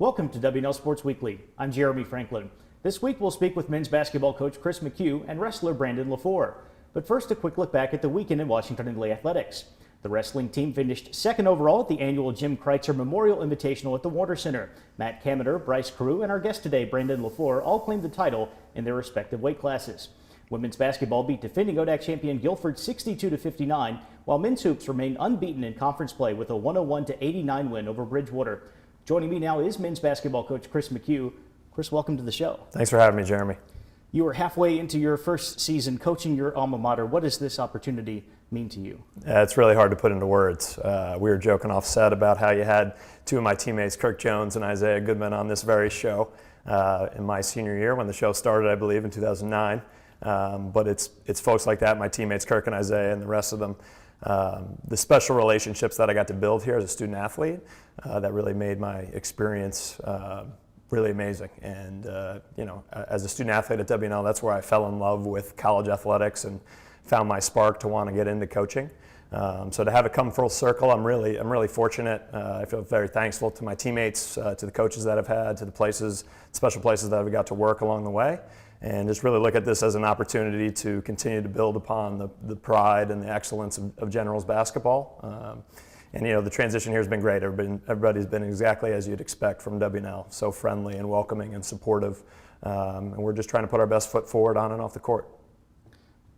Welcome to WNL Sports Weekly. I'm Jeremy Franklin. This week we'll speak with men's basketball coach Chris McHugh and wrestler Brandon Lefore. But first, a quick look back at the weekend in Washington Indley Athletics. The wrestling team finished second overall at the annual Jim Kreitzer Memorial Invitational at the Warner Center. Matt Kaminer, Bryce Carew, and our guest today, Brandon Lefore, all claimed the title in their respective weight classes. Women's basketball beat defending ODAC champion Guilford 62-59, while men's hoops remained unbeaten in conference play with a 101-89 win over Bridgewater. Joining me now is men's basketball coach Chris McHugh. Chris, welcome to the show. Thanks for having me, Jeremy. You are halfway into your first season coaching your alma mater. What does this opportunity mean to you? It's really hard to put into words. We were joking off set about how you had two of my teammates, Kirk Jones and Isaiah Goodman, on this very show in my senior year when the show started, I believe, in 2009. But it's folks like that, my teammates, Kirk and Isaiah and the rest of them, the special relationships that I got to build here as a student athlete that really made my experience really amazing. And as a student athlete at WNL, that's where I fell in love with college athletics and found my spark to want to get into coaching. So to have it come full circle, I'm really fortunate. I feel very thankful to my teammates, to the coaches that I've had, to the special places that I've got to work along the way, and just really look at this as an opportunity to continue to build upon the pride and the excellence of Generals basketball. And the transition here has been great. Everybody's been exactly as you'd expect from WNL, so friendly and welcoming and supportive. And we're just trying to put our best foot forward on and off the court.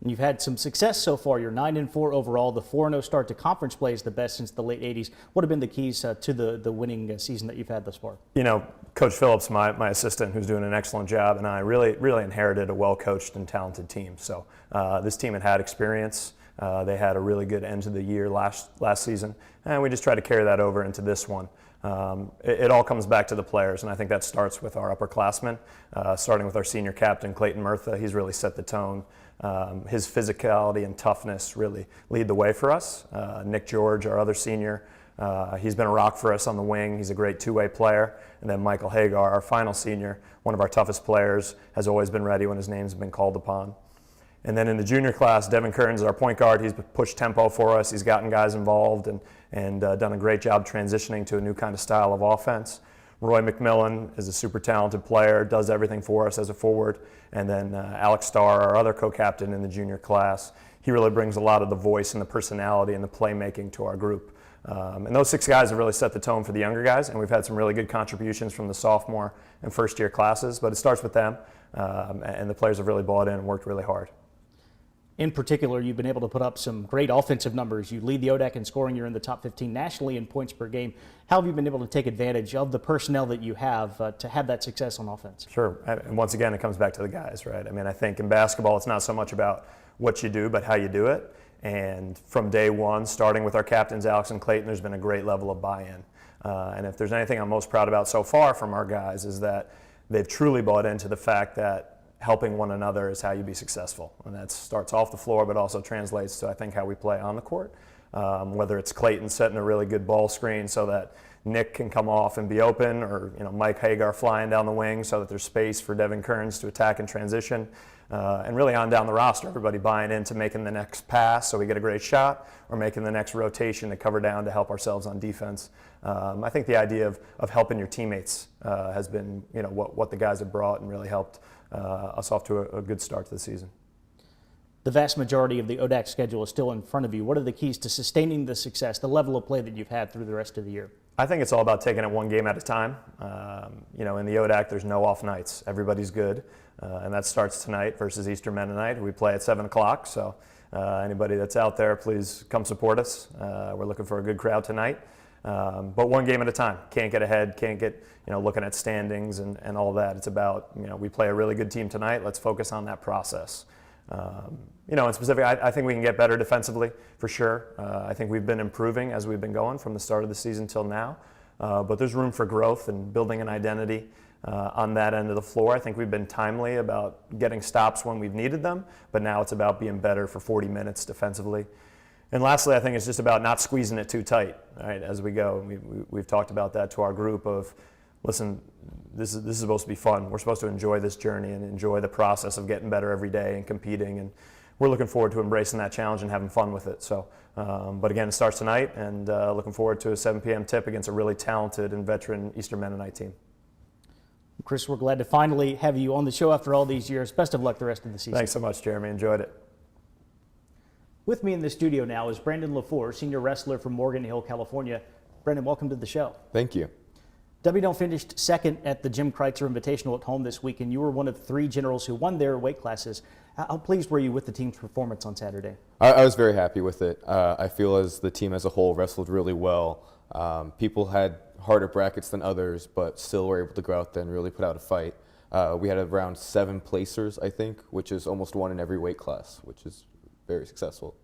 You've had some success so far. You're 9-4 overall. The 4-0 start to conference play is the best since the late 80s. What have been the keys to the winning season that you've had thus far? Coach Phillips, my assistant, who's doing an excellent job, and I really inherited a well-coached and talented team. So this team had experience. They had a really good end of the year last season, and we just try to carry that over into this one. It all comes back to the players, and I think that starts with our upperclassmen, starting with our senior captain, Clayton Murtha. He's really set the tone. His physicality and toughness really lead the way for us. Nick George, our other senior, he's been a rock for us on the wing. He's a great two-way player. And then Michael Hagar, our final senior, one of our toughest players, has always been ready when his name's been called upon. And then in the junior class, Devin Kearns is our point guard. He's pushed tempo for us. He's gotten guys involved and done a great job transitioning to a new kind of style of offense. Roy McMillan is a super talented player, does everything for us as a forward. And then Alex Starr, our other co-captain in the junior class, he really brings a lot of the voice and the personality and the playmaking to our group. And those 6 guys have really set the tone for the younger guys, and we've had some really good contributions from the sophomore and first-year classes, but it starts with them, and the players have really bought in and worked really hard. In particular, you've been able to put up some great offensive numbers. You lead the ODAC in scoring. You're in the top 15 nationally in points per game. How have you been able to take advantage of the personnel that you have to have that success on offense? Sure. And once again, it comes back to the guys, right? I mean, I think in basketball, it's not so much about what you do, but how you do it. And from day one, starting with our captains, Alex and Clayton, there's been a great level of buy-in. And if there's anything I'm most proud about so far from our guys is that they've truly bought into the fact that helping one another is how you be successful. And that starts off the floor, but also translates to, I think, how we play on the court. Whether it's Clayton setting a really good ball screen so that Nick can come off and be open, or Mike Hagar flying down the wing so that there's space for Devin Kearns to attack and transition. And really on down the roster, everybody buying into making the next pass so we get a great shot, or making the next rotation to cover down to help ourselves on defense. I think the idea of helping your teammates has been what the guys have brought and really helped us off to a good start to the season. The vast majority of the ODAC schedule is still in front of you. What are the keys to sustaining the success, the level of play that you've had through the rest of the year? I think it's all about taking it one game at a time. In the ODAC, there's no off nights. Everybody's good, and that starts tonight versus Eastern Mennonite. We play at 7 o'clock, so anybody that's out there, please come support us. We're looking for a good crowd tonight. But one game at a time. Can't get ahead, can't get looking at standings and all that. It's about, we play a really good team tonight. Let's focus on that process. In specific, I think we can get better defensively for sure. I think we've been improving as we've been going from the start of the season till now. But there's room for growth and building an identity on that end of the floor. I think we've been timely about getting stops when we've needed them, but now it's about being better for 40 minutes defensively. And lastly, I think it's just about not squeezing it too tight, right, as we go. We've talked about that to our group of, listen, this is supposed to be fun. We're supposed to enjoy this journey and enjoy the process of getting better every day and competing. And we're looking forward to embracing that challenge and having fun with it. So, but again, it starts tonight, and looking forward to a 7 p.m. tip against a really talented and veteran Eastern Mennonite team. Chris, we're glad to finally have you on the show after all these years. Best of luck the rest of the season. Thanks so much, Jeremy. Enjoyed it. With me in the studio now is Brandon Lefore, senior wrestler from Morgan Hill, California. Brandon, welcome to the show. Thank you. WNL finished second at the Jim Kreitzer Invitational at home this week, and you were one of 3 generals who won their weight classes. How pleased were you with the team's performance on Saturday? I was very happy with it. I feel as the team as a whole wrestled really well. People had harder brackets than others, but still were able to go out there and really put out a fight. We had around 7 placers, I think, which is almost 1 in every weight class, which is very successful.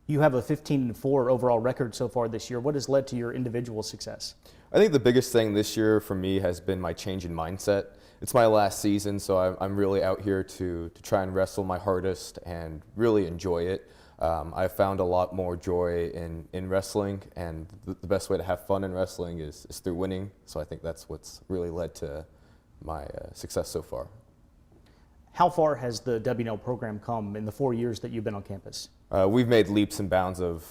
You have a 15-4 overall record so far this year. What has led to your individual success? I think the biggest thing this year for me has been my change in mindset. It's my last season, so I'm really out here to try and wrestle my hardest and really enjoy it. I've found a lot more joy in wrestling, and the best way to have fun in wrestling is through winning. So I think that's what's really led to my success so far. How far has the WNL program come in the 4 years that you've been on campus? We've made leaps and bounds of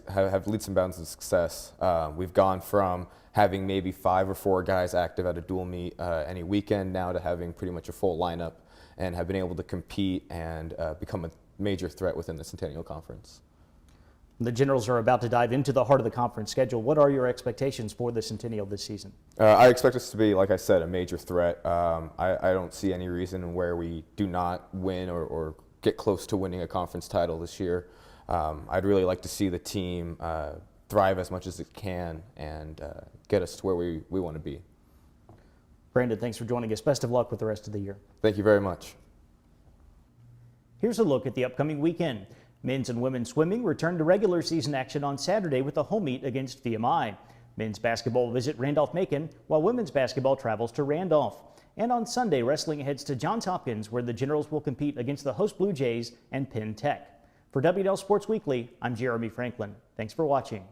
have leaps and bounds of success. We've gone from having maybe 5 or 4 guys active at a dual meet any weekend now to having pretty much a full lineup, and have been able to compete and become a major threat within the Centennial Conference. The Generals are about to dive into the heart of the conference schedule. What are your expectations for the Centennial this season? I expect us to be, like I said, a major threat. I don't see any reason where we do not win or get close to winning a conference title this year. I'd really like to see the team thrive as much as it can and get us to where we want to be. Brandon, thanks for joining us. Best of luck with the rest of the year. Thank you very much. Here's a look at the upcoming weekend. Men's and women's swimming return to regular season action on Saturday with a home meet against VMI. Men's basketball will visit Randolph-Macon, while women's basketball travels to Randolph. And on Sunday, wrestling heads to Johns Hopkins, where the Generals will compete against the host Blue Jays and Penn Tech. For WNL Sports Weekly, I'm Jeremy Franklin. Thanks for watching.